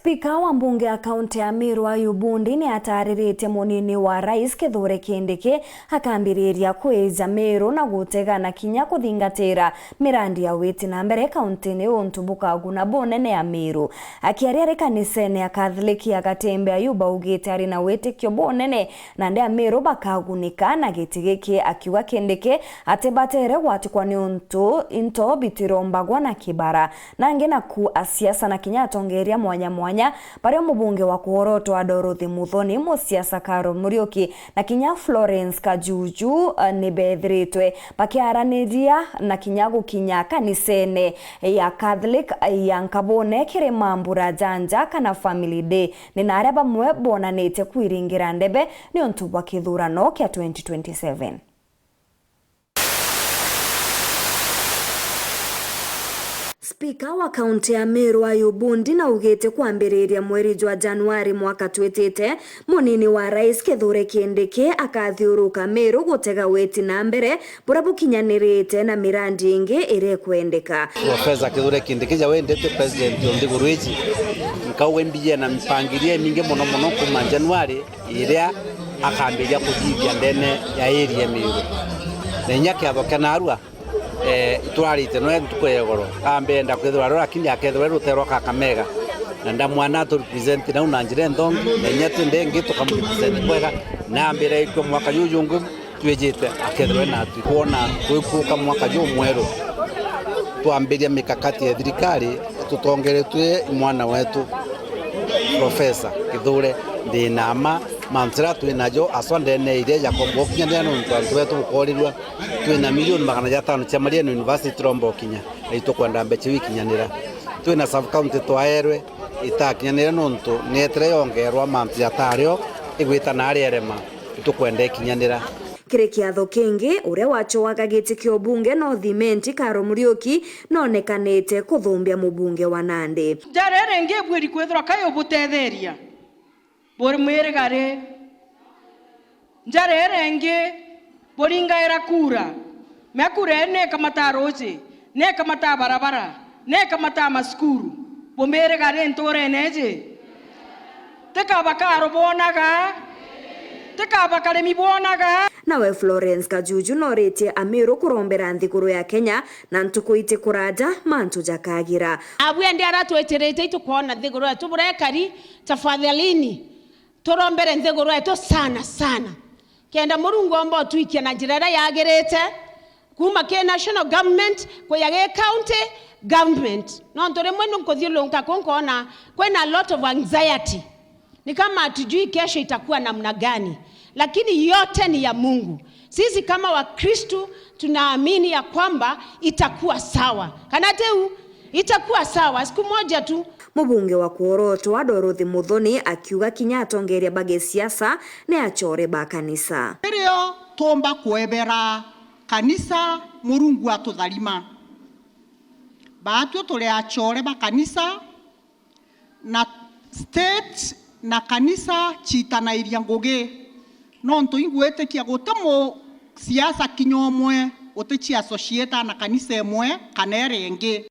Spika wa mbunge ya kaunti ya Meru Ayubu Ndini ataarĩrĩte munini wa rais Kithure Kindiki akambĩrĩria kwĩja Meru na gutegana kinya kuthingatĩra mirandi ya wĩti na mbere kaunti-inĩ ũntubukagu na bonene ya Meru. Akiaria kanitha-inĩ ya Catholic ya Gatembe, Ayubu augĩte arĩ na wĩtĩkio bonene na andũ a Meru bakagunĩka na gĩtĩ gĩkĩ, akiuga Kindiki atĩ batere gwatikwa nĩ untu into bitirombagwa na kibara nange na ku asiasa na kinya atongeria mwanya paria mubunge wa kuorotwa Dorothy Muthoni, musiasa Carol Muriuki na kinya Florence Kajuju nibethiritwe bakiaraniria na kinya gukinya kanithene ya Catholic ya Nkabone Kirima Mbura Janja kana Family Day nina aria bamwe bonanite kwiringira ndebe ni untu bwa kithurano kia 2027. Spika wa kaunti ya Meru Ayubu Ndini augĩte kwambĩrĩria mweri wa Januari mwaka twĩtĩte munini wa rais Kithure Kindiki akathiũrũka Meru gutega wĩti na mbere bũrĩa bukinyanĩrĩte na mirandi ingĩ ĩrĩa kwendeka. Profesa Kithure Kindiki ja wendete president Ondiguru ici nkauwe mbije na mipangirie mingi muno kuma Januari ĩrĩa akambĩrĩria kũthithia ndene ya area Meru na nyake abokana arua itwarite no ntukwegoro ambenda kwethwa lakini akethwa rutero Kakamega na ndamwana to represent na unanjire ndongo na nyatu ndenge tukamrepresent kwega na mbere iko mwaka yujungu twejete akethwa na tukuona kuipuka mwaka jo mwero tuambiria mikakati ya thirikari tutongeretwe mwana wetu Profesa Kithure Ndinama mantra twinajo asondene ire Jacobo kinya no ntwantu wetu bukorirwa twina milioni 500 cia Mariano University Rombo kinya itukwenda mbeche wikinyanira twina sub county twaerwe itakinyanira nonto netre yongerwa mantra tario igwita na arerema itukwenda ikinyanira. Kire kiatho kingi uria wachoaga giti kio bunge no thimenti Carol Muriuki nonekanite kuthumbia mubunge wa Nandi. Njarere nge bwiri kwethwa kayo butetheria bori mwirigare njarere nge boringaira kura mekure ne kamata roje ne kamata barabara ne kamata maskuru bomerigare ntore neje teka bakaro bonaga teka bakare mi bonaga. Nawe Florence Kajuju noretie Ameru kurombera nthiguru ya Kenya na ntukuite kuraja mantu jakagira abwe ndi aratweterete itukona nthiguru yetu burekari tafadhalini turombere nthiguru yetu sana kenda Murungu ombo tuikia na njira yagerete kuma ke national government kwa ya county government no ntore mwenu nkothilonka konkona kwena a lot of anxiety ni kama hatujui kesho itakuwa namna gani, lakini yote ni ya Mungu. Sisi kama Wakristo tunaamini ya kwamba itakuwa sawa. Kanateu itakuwa sawa siku moja tu. Mubunge wa kuorotwa Dorothy Muthoni akiuga kinya atongeria bage siasa ne achore ba kanisa. Rio tomba kuebera kanisa Murungu atutharima. Baatu tole achore ba kanisa na state na kanisa chitana iria ngugi nonto ingwete kia gutamo siasa kinyomwe otechi associate na kanisa emwe kana renge.